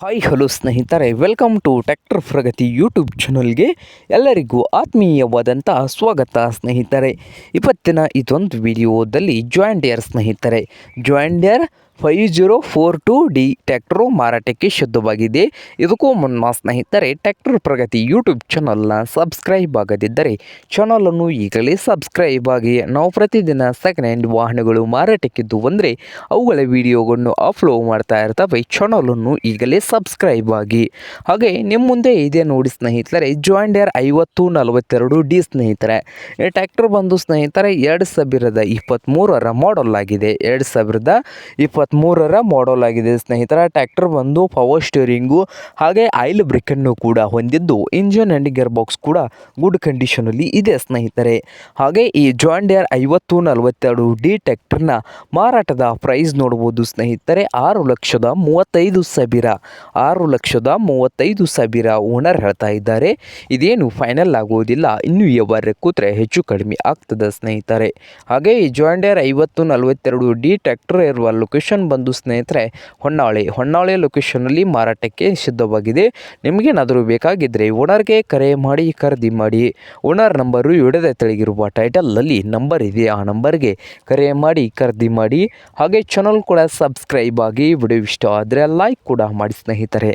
Hi hello ಸ್ನೇಹಿತರೆ, welcome to tractor Pragati YouTube ಚಾನಲ್ಗೆ ಎಲ್ಲರಿಗೂ ಆತ್ಮೀಯವಾದಂಥ ಸ್ವಾಗತ ಸ್ನೇಹಿತರೆ. ಇವತ್ತಿನ ಇದೊಂದು ವಿಡಿಯೋದಲ್ಲಿ ಜಾಂಡಿಯರ್ ಸ್ನೇಹಿತರೆ, ಜಾಂಡಿಯರ್ 5042D ಟ್ರ್ಯಾಕ್ಟರು ಮಾರಾಟಕ್ಕೆ ಶುದ್ಧವಾಗಿದೆ. ಇದಕ್ಕೂ ಮುನ್ನ ಸ್ನೇಹಿತರೆ, ಟ್ರ್ಯಾಕ್ಟರ್ ಪ್ರಗತಿ ಯೂಟ್ಯೂಬ್ ಚಾನಲ್ನ ಸಬ್ಸ್ಕ್ರೈಬ್ ಆಗದಿದ್ದರೆ ಚಾನಲನ್ನು ಈಗಲೇ ಸಬ್ಸ್ಕ್ರೈಬ್ ಆಗಿ. ನಾವು ಪ್ರತಿದಿನ ಸೆಕೆಂಡ್ ಹ್ಯಾಂಡ್ ವಾಹನಗಳು ಮಾರಾಟಕ್ಕಿದ್ದು ಅಂದರೆ ಅವುಗಳ ವಿಡಿಯೋಗಳನ್ನು ಅಪ್ಲೋಡ್ ಮಾಡ್ತಾ ಇರ್ತವೆ. ಚಾನಲನ್ನು ಈಗಲೇ ಸಬ್ಸ್ಕ್ರೈಬ್ ಆಗಿ. ಹಾಗೆ ನಿಮ್ಮ ಮುಂದೆ ಇದೆ ನೋಡಿ ಸ್ನೇಹಿತರೆ, ಜಾಂಡಿಯರ್ 5042D ಸ್ನೇಹಿತರೆ. ಈ ಟ್ರ್ಯಾಕ್ಟರ್ ಬಂದು ಸ್ನೇಹಿತರೆ 2023ರ ಮಾಡಲ್ ಆಗಿದೆ. 2023ರ ಮಾಡಲ್ ಆಗಿದೆ ಸ್ನೇಹಿತರ. ಟ್ರ್ಯಾಕ್ಟರ್ ಬಂದು ಪವರ್ ಸ್ಟೀರಿಂಗು ಹಾಗೆ ಆಯಿಲ್ ಬ್ರೇಕನ್ನು ಕೂಡ ಹೊಂದಿದ್ದು, ಇಂಜಿನ್ ಆ್ಯಂಡ್ ಗೇರ್ ಬಾಕ್ಸ್ ಕೂಡ ಗುಡ್ ಕಂಡೀಷನಲ್ಲಿ ಇದೆ ಸ್ನೇಹಿತರೆ. ಹಾಗೆ ಈ ಜಾಂಡಿಯರ್ 5042D ಟ್ರ್ಯಾಕ್ಟರ್ನ ಮಾರಾಟದ ಪ್ರೈಸ್ ನೋಡ್ಬೋದು ಸ್ನೇಹಿತರೆ, 6,35,000 6,35,000 ಓನರ್ ಹೇಳ್ತಾ ಇದ್ದಾರೆ. ಇದೇನು ಫೈನಲ್ ಆಗೋದಿಲ್ಲ, ಇನ್ನೂ ವ್ಯವಹಾರ ಕೂತ್ರೆ ಹೆಚ್ಚು ಕಡಿಮೆ ಆಗ್ತದೆ ಸ್ನೇಹಿತರೆ. ಹಾಗೆ ಈ ಜಾಂಡಿಯರ್ 5042D ಟ್ರ್ಯಾಕ್ಟರ್ ಇರುವ ಲೊಕೇಶನ್ ಬಂದು ಸ್ನೇಹಿತರೆ ಹೊನ್ನಾಳಿ ಲೊಕೇಶನಲ್ಲಿ ಮಾರಾಟಕ್ಕೆ ಸಿದ್ಧವಾಗಿದೆ. ನಿಮಗೇನಾದರೂ ಬೇಕಾಗಿದ್ದರೆ ಓನರ್ಗೆ ಕರೆ ಮಾಡಿ ಖರೀದಿ ಮಾಡಿ. ಓನರ್ ನಂಬರು ವಿಡಿಯೋದ ತೆಳಗಿರುವ ಟೈಟಲಲ್ಲಿ ನಂಬರ್ ಇದೆ, ಆ ನಂಬರ್ಗೆ ಕರೆ ಮಾಡಿ ಖರೀದಿ ಮಾಡಿ. ಹಾಗೆ ಚಾನಲ್ ಕೂಡ ಸಬ್ಸ್ಕ್ರೈಬ್ ಆಗಿ. ವಿಡಿಯೋ ಇಷ್ಟ ಆದರೆ ಲೈಕ್ ಕೂಡ ಮಾಡಿ ಸ್ನೇಹಿತರೆ.